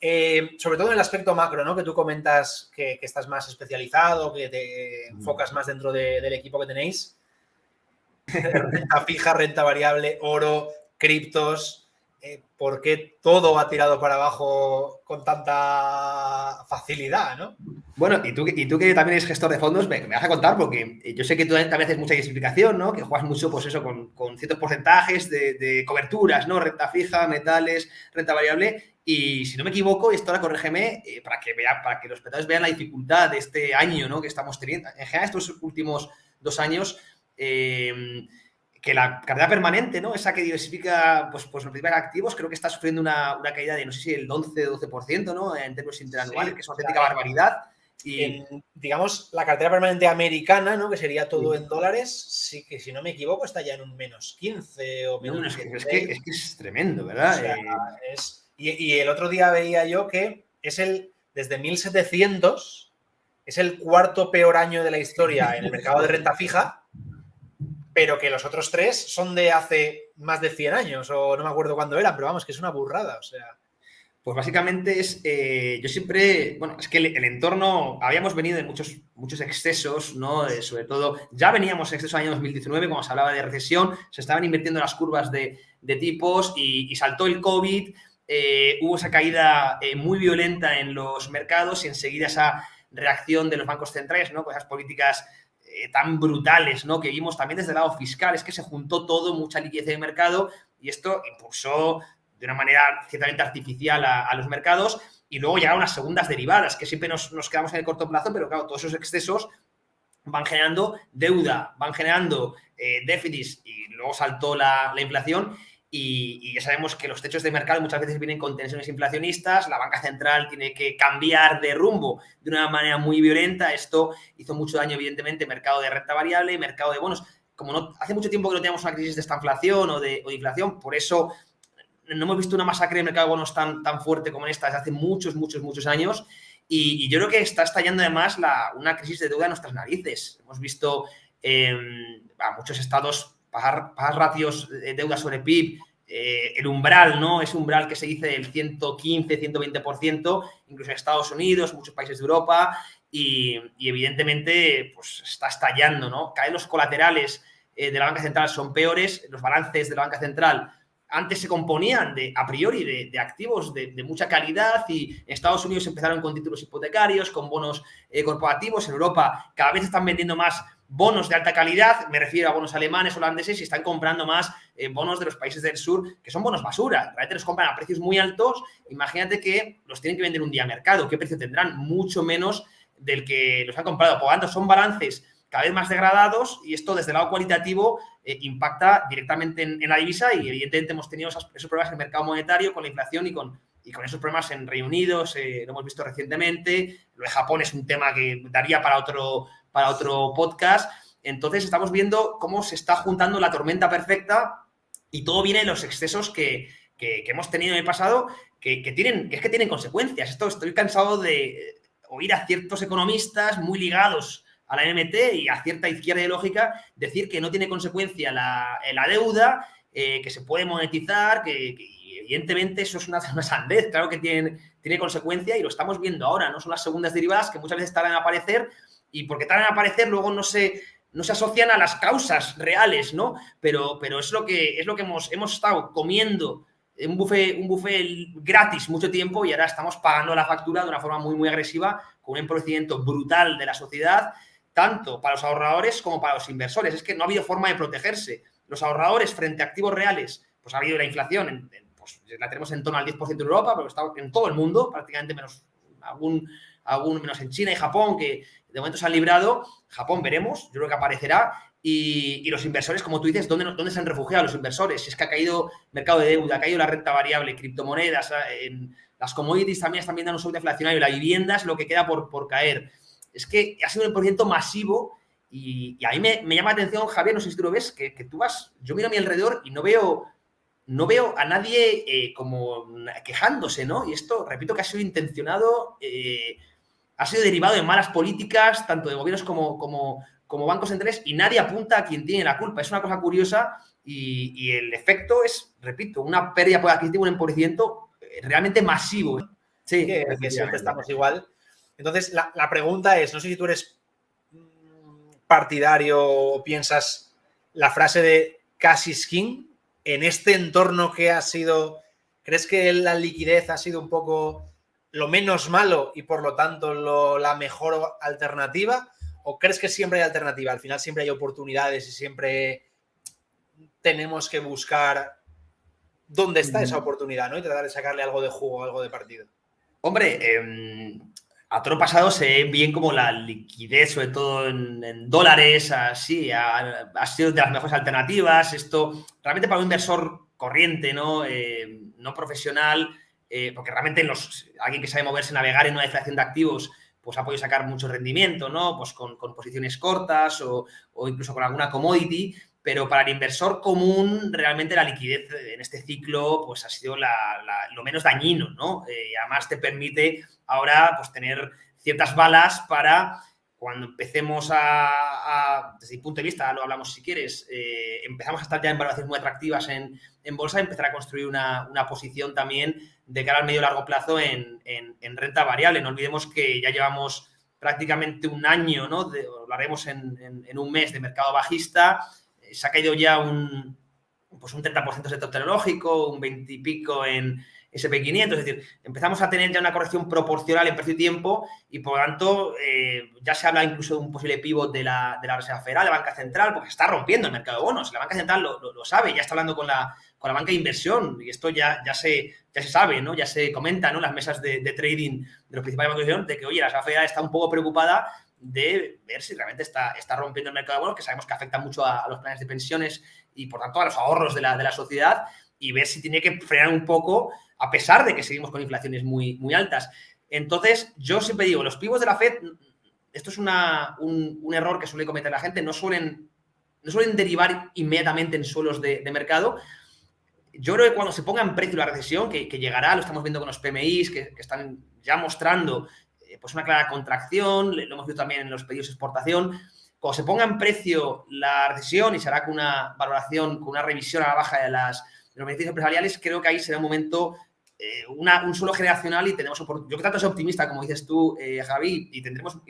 Sobre todo en el aspecto macro, ¿no? Que tú comentas que estás más especializado, que te enfocas más dentro del equipo que tenéis. Renta fija, renta variable, oro, criptos. ¿Por qué todo ha tirado para abajo con tanta facilidad, ¿no? Bueno, y tú que también eres gestor de fondos, me vas a contar, porque yo sé que tú también haces mucha diversificación, ¿no? Que juegas mucho, pues eso, con ciertos porcentajes de coberturas, ¿no? Renta fija, metales, renta variable. Y si no me equivoco, y esto ahora corrígeme, para que los espectadores vean la dificultad de este año, ¿no? Que estamos teniendo. En general, estos últimos 2 años, que la cartera permanente, ¿no? Esa que diversifica pues los principales activos, creo que está sufriendo una caída de, no sé si el 11-12%, ¿no? En términos interanuales, Sí, que es una auténtica barbaridad. Y digamos, la cartera permanente americana, ¿no? Que sería todo en dólares, sí que si no me equivoco está ya en un menos 15 o no, menos es que 16. es tremendo, O ¿verdad? sea, y el otro día veía yo que desde 1700, es el cuarto peor año de la historia en el mercado de renta fija, pero que los otros 3 son de hace más de 100 años, o no me acuerdo cuándo eran, pero vamos, que es una burrada, o sea. Pues básicamente yo siempre, bueno, es que el entorno, habíamos venido de muchos excesos, ¿no? Sobre todo, ya veníamos en exceso en el año 2019, cuando se hablaba de recesión, se estaban invirtiendo las curvas de tipos y saltó el COVID, hubo esa caída muy violenta en los mercados y enseguida esa reacción de los bancos centrales, ¿no? Con esas políticas tan brutales, ¿no? Que vimos también desde el lado fiscal, es que se juntó todo, mucha liquidez de mercado y esto impulsó de una manera ciertamente artificial a los mercados y luego llegaron las segundas derivadas, que siempre nos quedamos en el corto plazo, pero claro, todos esos excesos van generando deuda, van generando déficits y luego saltó la inflación y ya sabemos que los techos de mercado muchas veces vienen con tensiones inflacionistas, la banca central tiene que cambiar de rumbo de una manera muy violenta, esto hizo mucho daño evidentemente mercado de renta variable, mercado de bonos, como no hace mucho tiempo que no teníamos una crisis de estanflación o de inflación, por eso no hemos visto una masacre de mercado de bonos tan fuerte como esta desde hace muchos años y yo creo que está estallando además una crisis de deuda en nuestras narices. Hemos visto a muchos estados pagar ratios de deuda sobre PIB, el umbral, ¿no? Ese umbral que se dice del 115, 120%, incluso en Estados Unidos, muchos países de Europa y evidentemente pues está estallando, ¿no? Caen los colaterales de la banca central, son peores, los balances de la banca central antes se componían a priori de activos de mucha calidad y en Estados Unidos empezaron con títulos hipotecarios, con bonos corporativos. En Europa cada vez están vendiendo más bonos de alta calidad, me refiero a bonos alemanes, holandeses, y están comprando más bonos de los países del sur, que son bonos basura. Realmente los compran a precios muy altos. Imagínate que los tienen que vender un día a mercado. ¿Qué precio tendrán? Mucho menos del que los han comprado. Por lo tanto, son balances cada vez más degradados y esto desde el lado cualitativo impacta directamente en la divisa y evidentemente hemos tenido esos problemas en el mercado monetario con la inflación y con esos problemas en Reino Unido, lo hemos visto recientemente, lo de Japón es un tema que daría para otro podcast, entonces estamos viendo cómo se está juntando la tormenta perfecta y todo viene de los excesos que hemos tenido en el pasado que tienen consecuencias. Estoy cansado de oír a ciertos economistas muy ligados a la MMT y a cierta izquierda ideológica decir que no tiene consecuencia la deuda, que se puede monetizar, que evidentemente eso es una sandez, claro que tiene consecuencia y lo estamos viendo ahora, ¿no? Son las segundas derivadas que muchas veces tardan en aparecer y porque tardan en aparecer luego no se asocian a las causas reales, ¿no? Pero es lo que hemos estado comiendo un buffet gratis mucho tiempo y ahora estamos pagando la factura de una forma muy agresiva con un empobrecimiento brutal de la sociedad tanto para los ahorradores como para los inversores. Es que no ha habido forma de protegerse. Los ahorradores frente a activos reales, pues ha habido la inflación, pues la tenemos en torno al 10% en Europa, pero está en todo el mundo, prácticamente menos menos en China y Japón, que de momento se han librado. Japón veremos, yo creo que aparecerá. Y los inversores, como tú dices, ¿dónde se han refugiado los inversores? Si es que ha caído el mercado de deuda, ha caído la renta variable, criptomonedas, las commodities también están viendo un salto deflacionario, la vivienda es lo que queda por caer. Es que ha sido un emprendimiento masivo y a mí me llama la atención, Javier, no sé si tú lo ves, que tú yo miro a mi alrededor y no veo a nadie como quejándose, ¿no? Y esto, repito, que ha sido intencionado, ha sido derivado de malas políticas, tanto de gobiernos como bancos centrales, y nadie apunta a quien tiene la culpa. Es una cosa curiosa y el efecto es, repito, una pérdida por adquisitivo, un empobrecimiento realmente masivo. Sí, que siempre estamos igual. Entonces, la pregunta es, no sé si tú eres partidario o piensas la frase de cash is king en este entorno que ha sido, ¿crees que la liquidez ha sido un poco lo menos malo y por lo tanto la mejor alternativa? ¿O crees que siempre hay alternativa? Al final siempre hay oportunidades y siempre tenemos que buscar dónde está esa oportunidad, ¿no? Y tratar de sacarle algo de jugo, algo de partido. Hombre, a todo pasado se ve bien como la liquidez, sobre todo en dólares, así, ha sido de las mejores alternativas. Esto, realmente para un inversor corriente, ¿no? No profesional, porque realmente alguien que sabe moverse, navegar en una deflación de activos, pues ha podido sacar mucho rendimiento, ¿no? Pues con posiciones cortas o incluso con alguna commodity. Pero para el inversor común, realmente la liquidez en este ciclo pues ha sido lo menos dañino, ¿no? Y además te permite ahora pues tener ciertas balas para cuando empecemos desde mi punto de vista, lo hablamos si quieres, empezamos a estar ya en valoraciones muy atractivas en bolsa, empezar a construir una posición también de cara al medio y largo plazo en renta variable. No olvidemos que ya llevamos prácticamente un año, ¿no? Lo haremos en un mes de mercado bajista. Se ha caído ya un 30% sector tecnológico, un 20 y pico en SP500, es decir, empezamos a tener ya una corrección proporcional en precio y tiempo y por lo tanto ya se habla incluso de un posible pivot de la Reserva Federal, de la banca central, porque está rompiendo el mercado de bonos. La banca central lo sabe, ya está hablando con la banca de inversión y esto ya se sabe, ¿no? Ya se comenta, ¿no? Las mesas de trading de los principales bancos de inversión de que, oye, la Reserva Federal está un poco preocupada de ver si realmente está rompiendo el mercado de bonos, que sabemos que afecta mucho a los planes de pensiones y, por tanto, a los ahorros de la sociedad, y ver si tiene que frenar un poco, a pesar de que seguimos con inflaciones muy, muy altas. Entonces, yo siempre digo, los pivots de la Fed, esto es un error que suele cometer la gente, no suelen derivar inmediatamente en suelos de mercado. Yo creo que cuando se ponga en precio la recesión, que llegará, lo estamos viendo con los PMIs, que están ya mostrando pues una clara contracción, lo hemos visto también en los pedidos de exportación. Cuando se ponga en precio la recesión y se hará con una valoración, con una revisión a la baja de los beneficios empresariales, creo que ahí será un momento, un suelo generacional y tenemos oportunidades. Yo que tanto soy optimista, como dices tú, Javi, y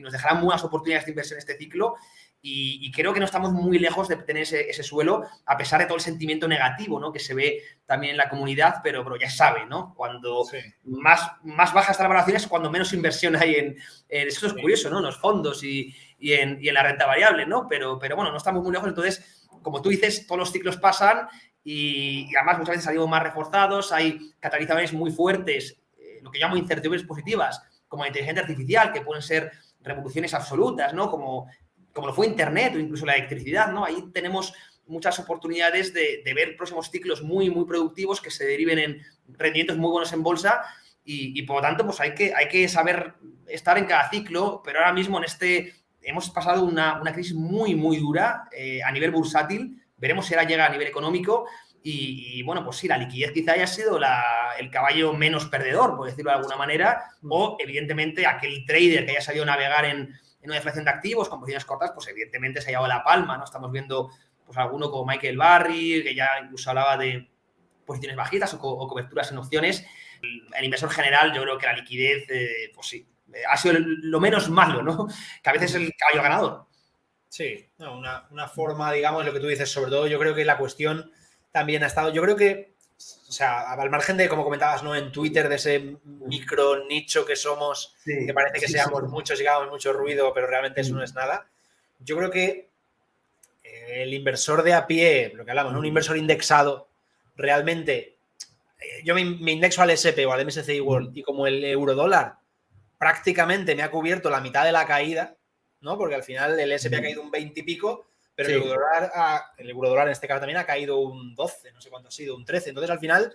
nos dejarán buenas oportunidades de inversión en este ciclo. Y creo que no estamos muy lejos de tener ese suelo, a pesar de todo el sentimiento negativo, ¿no? Que se ve también en la comunidad, pero ya se sabe, ¿no? Cuando más baja está la valoración es cuando menos inversión hay en esto es curioso, ¿no? En los fondos y en la renta variable, ¿no? Pero bueno, no estamos muy lejos. Entonces, como tú dices, todos los ciclos pasan y además muchas veces salimos más reforzados, hay catalizadores muy fuertes, lo que llamo incertidumbres positivas, como la inteligencia artificial, que pueden ser revoluciones absolutas, ¿no? Como lo fue Internet o incluso la electricidad, ¿no? Ahí tenemos muchas oportunidades de ver próximos ciclos muy, muy productivos que se deriven en rendimientos muy buenos en bolsa y por lo tanto, pues hay que saber estar en cada ciclo, pero ahora mismo hemos pasado una crisis muy, muy dura a nivel bursátil. Veremos si ahora llega a nivel económico y bueno, pues sí, la liquidez quizá haya sido el caballo menos perdedor, por decirlo de alguna manera, o evidentemente aquel trader que haya sabido navegar en una deflación de activos con posiciones cortas, pues evidentemente se ha llevado la palma, ¿no? Estamos viendo pues alguno como Michael Barry, que ya incluso hablaba de posiciones bajitas o coberturas en opciones. El inversor general, yo creo que la liquidez, pues sí, ha sido lo menos malo, ¿no? Que a veces es el caballo ganador. Sí, no, una forma, digamos, lo que tú dices, sobre todo yo creo que la cuestión también ha estado, yo creo que, o sea, al margen de, como comentabas, ¿no? En Twitter, de ese micro nicho que somos, que parece que seamos muchos y hagamos mucho ruido, pero realmente eso no es nada. Yo creo que el inversor de a pie, lo que hablamos, ¿no? Un inversor indexado, realmente, yo me indexo al SP o al MSCI World y como el eurodólar prácticamente me ha cubierto la mitad de la caída, ¿no? Porque al final el SP ha caído un 20 y pico, pero el eurodólar en este caso también ha caído un 12, no sé cuánto ha sido, un 13. Entonces al final,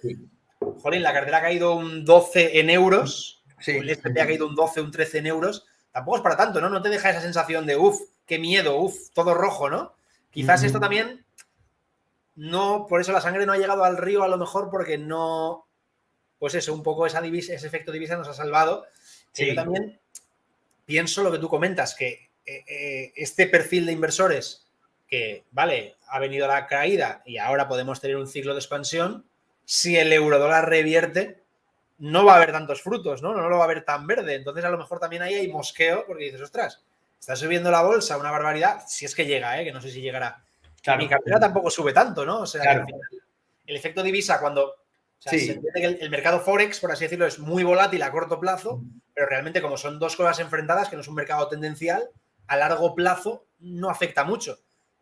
jolín, la cartera ha caído un 12 en euros, el SP ha caído un 12, un 13 en euros, tampoco es para tanto, ¿no? No te deja esa sensación de, qué miedo, todo rojo, ¿no? Quizás esto también, no, por eso la sangre no ha llegado al río a lo mejor porque no, pues eso, un poco ese efecto divisa nos ha salvado. Sí. Yo también pienso lo que tú comentas, que este perfil de inversores que, vale, ha venido la caída y ahora podemos tener un ciclo de expansión, si el eurodólar revierte, no va a haber tantos frutos, ¿no? No lo va a haber tan verde. Entonces, a lo mejor también ahí hay mosqueo porque dices, ostras, está subiendo la bolsa una barbaridad, si es que llega, que no sé si llegará. Claro. Y mi cartera tampoco sube tanto, ¿no? O sea, Claro. que al final, el efecto divisa cuando... O sea, Sí. se entiende que el mercado Forex, por así decirlo, es muy volátil a corto plazo, pero realmente como son dos cosas enfrentadas, que no es un mercado tendencial, a largo plazo no afecta mucho.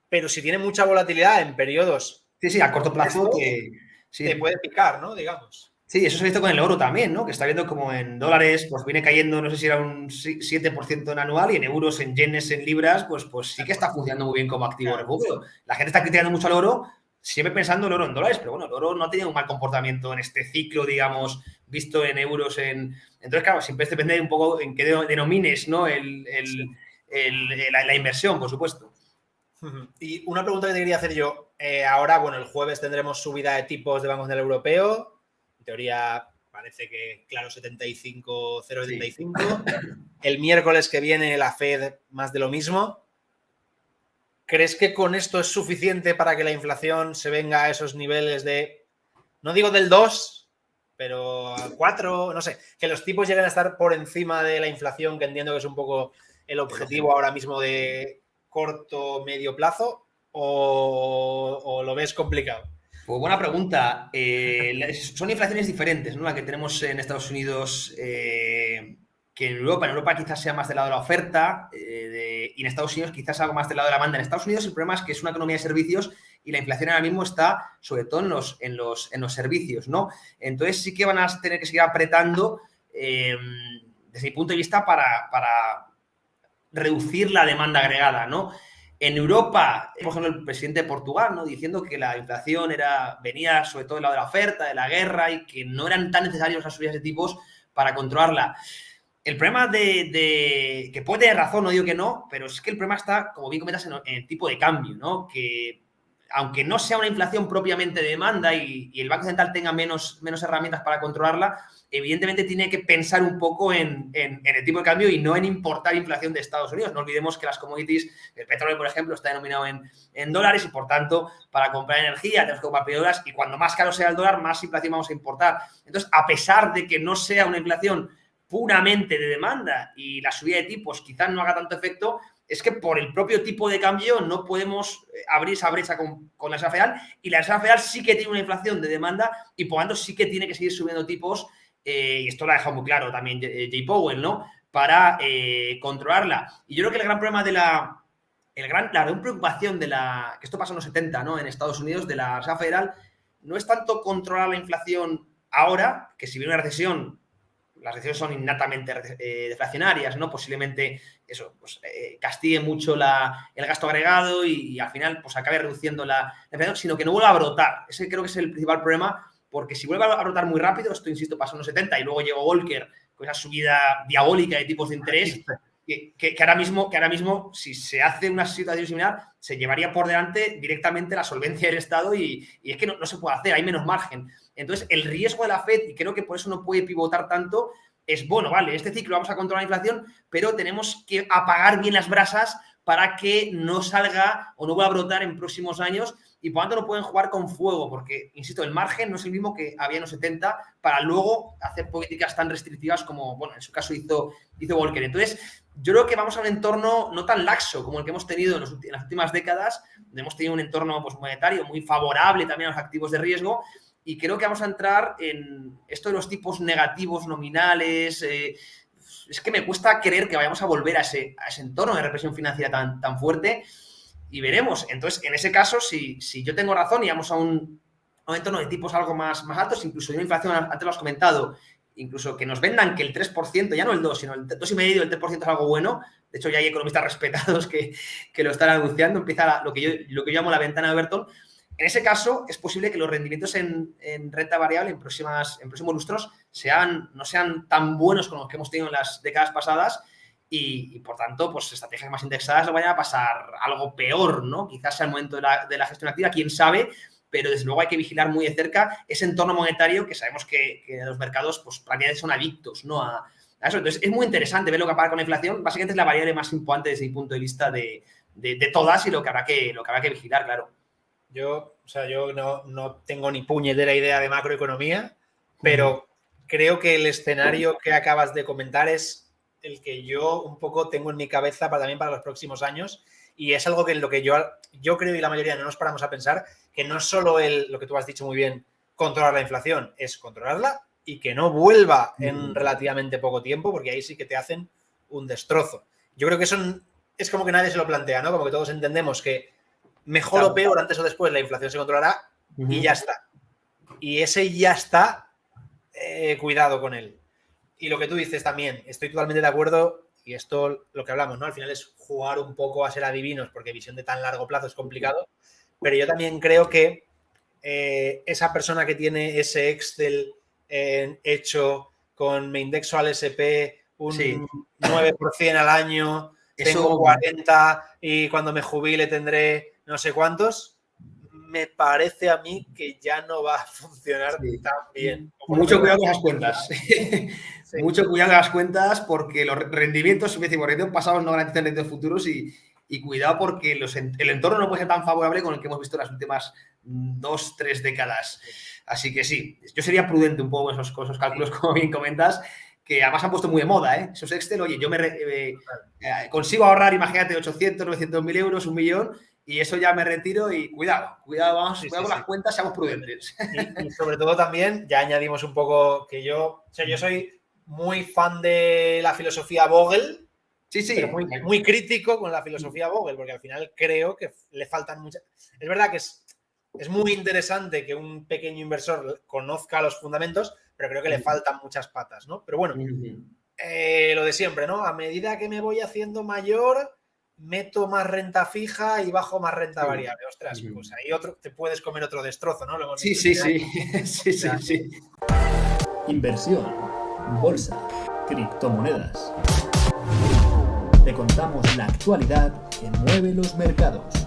Pero si tiene mucha volatilidad en periodos... Sí, a corto plazo te puede picar, ¿no? Digamos. Sí, eso se ha visto con el oro también, ¿no? Que está viendo como en dólares, pues viene cayendo, no sé si era un 7% en anual, y en euros, en yenes, en libras, pues sí que está funcionando muy bien como activo refugio. La gente está criticando mucho al oro, siempre pensando el oro en dólares, pero bueno, el oro no ha tenido un mal comportamiento en este ciclo, digamos, visto en euros. Entonces, claro, siempre depende un poco en qué denomines, ¿no? La inversión, por supuesto. Y una pregunta que te quería hacer yo. Ahora, bueno, el jueves tendremos subida de tipos de Banco Central Europeo. En teoría parece que, claro, 75, 0,75. Sí. El miércoles que viene la Fed más de lo mismo. ¿Crees que con esto es suficiente para que la inflación se venga a esos niveles de, no digo del 2, pero 4, no sé, que los tipos lleguen a estar por encima de la inflación, que entiendo que es un poco el objetivo ahora mismo de corto, medio plazo, o lo ves complicado? Pues buena pregunta. Son inflaciones diferentes, ¿no? La que tenemos en Estados Unidos que en Europa. En Europa quizás sea más del lado de la oferta y en Estados Unidos quizás algo más del lado de la demanda. En Estados Unidos el problema es que es una economía de servicios y la inflación ahora mismo está sobre todo en los servicios, ¿no? Entonces sí que van a tener que seguir apretando desde mi punto de vista para reducir la demanda agregada, ¿no? En Europa, por ejemplo, el presidente de Portugal, ¿no? Diciendo que la inflación venía sobre todo del lado de la oferta, de la guerra, y que no eran tan necesarios las subidas de tipos para controlarla. El problema que puede tener razón, no digo que no, pero es que el problema está, como bien comentas, en el tipo de cambio, ¿no? Que aunque no sea una inflación propiamente de demanda y el Banco Central tenga menos herramientas para controlarla, evidentemente tiene que pensar un poco en el tipo de cambio y no en importar inflación de Estados Unidos. No olvidemos que las commodities, el petróleo, por ejemplo, está denominado en dólares y, por tanto, para comprar energía tenemos que comprar dólares y cuando más caro sea el dólar, más inflación vamos a importar. Entonces, a pesar de que no sea una inflación puramente de demanda y la subida de tipos quizás no haga tanto efecto, es que por el propio tipo de cambio no podemos abrir esa brecha con la Reserva Federal, y la Reserva Federal sí que tiene una inflación de demanda y por lo tanto sí que tiene que seguir subiendo tipos, y esto lo ha dejado muy claro también Jay Powell, ¿no? Para controlarla. Y yo creo que el gran problema la gran preocupación que esto pasó en los 70, ¿no? En Estados Unidos, de la Reserva Federal, no es tanto controlar la inflación ahora, que si viene una recesión, las decisiones son innatamente deflacionarias, ¿no? Posiblemente eso, pues, castigue mucho el gasto agregado y al final pues acabe reduciendo la inflación, sino que no vuelva a brotar. Ese creo que es el principal problema, porque si vuelve a brotar muy rápido, esto, insisto, pasó en los 70 y luego llegó Volcker con esa subida diabólica de tipos de interés, que ahora mismo, si se hace una situación similar, se llevaría por delante directamente la solvencia del Estado y es que no se puede hacer, hay menos margen. Entonces, el riesgo de la Fed, y creo que por eso no puede pivotar tanto, es, bueno, vale, este ciclo vamos a controlar la inflación, pero tenemos que apagar bien las brasas para que no salga o no vuelva a brotar en próximos años, y por tanto no pueden jugar con fuego, porque, insisto, el margen no es el mismo que había en los 70 para luego hacer políticas tan restrictivas como, bueno, en su caso hizo Volcker. Entonces, yo creo que vamos a un entorno no tan laxo como el que hemos tenido en las últimas décadas, donde hemos tenido un entorno pues, monetario muy favorable también a los activos de riesgo, y creo que vamos a entrar en esto de los tipos negativos nominales. Es que me cuesta creer que vayamos a volver a ese entorno de represión financiera tan fuerte, y veremos. Entonces, en ese caso, si yo tengo razón y vamos a un entorno de tipos algo más altos, incluso de una inflación, antes lo has comentado, incluso que nos vendan que el 3%, ya no el 2, sino el 2,5%, el 3% es algo bueno. De hecho, ya hay economistas respetados que lo están anunciando. Empieza lo que yo llamo la ventana de Overton. En ese caso, es posible que los rendimientos en renta variable en próximos lustros no sean tan buenos como los que hemos tenido en las décadas pasadas, y por tanto, pues estrategias más indexadas no vayan a pasar algo peor, ¿no? Quizás sea el momento de la gestión activa, quién sabe, pero desde luego hay que vigilar muy de cerca ese entorno monetario que sabemos que los mercados pues prácticamente son adictos, ¿no? a eso. Entonces, es muy interesante ver lo que pasa con la inflación. Básicamente es la variable más importante desde mi punto de vista de todas, y lo que habrá que vigilar, claro. Yo no tengo ni puñetera idea de macroeconomía, pero creo que el escenario que acabas de comentar es el que yo un poco tengo en mi cabeza también para los próximos años, y es algo que en lo que yo creo y la mayoría no nos paramos a pensar, que no es solo lo que tú has dicho muy bien, controlar la inflación, es controlarla y que no vuelva en relativamente poco tiempo, porque ahí sí que te hacen un destrozo. Yo creo que eso es como que nadie se lo plantea, ¿no? Como que todos entendemos que mejor o peor, antes o después, la inflación se controlará y ya está. Y ese ya está, cuidado con él. Y lo que tú dices también, estoy totalmente de acuerdo, y esto lo que hablamos, ¿no? Al final es jugar un poco a ser adivinos, porque visión de tan largo plazo es complicado, pero yo también creo que esa persona que tiene ese Excel hecho con me indexo al SP un 9% al año, tengo 40 y cuando me jubile tendré no sé cuántos, me parece a mí que ya no va a funcionar tan bien. Mucho cuidado con las cuentas. Mucho cuidado con las cuentas porque los rendimientos, decimos, rendimientos pasados no garantizan rendimientos futuros y cuidado porque el entorno no puede ser tan favorable con el que hemos visto en las últimas 2-3 décadas. Así que sí, yo sería prudente un poco con esos cálculos, como bien comentas, que además han puesto muy de moda, ¿eh? Esos Excel, oye, yo consigo ahorrar, imagínate, 800, 900 mil euros, 1 millón, y eso ya me retiro y cuidado con las cuentas, seamos prudentes. Y sobre todo también, ya añadimos un poco que yo soy muy fan de la filosofía Vogel, pero muy crítico con la filosofía Vogel, porque al final creo que le faltan muchas... Es verdad que es muy interesante que un pequeño inversor conozca los fundamentos, pero creo que le faltan muchas patas, ¿no? Pero bueno, lo de siempre, ¿no? A medida que me voy haciendo mayor, meto más renta fija y bajo más renta variable. Ostras, pues ahí te puedes comer otro destrozo, ¿no? Sí. Inversión, bolsa, criptomonedas. Te contamos la actualidad que mueve los mercados.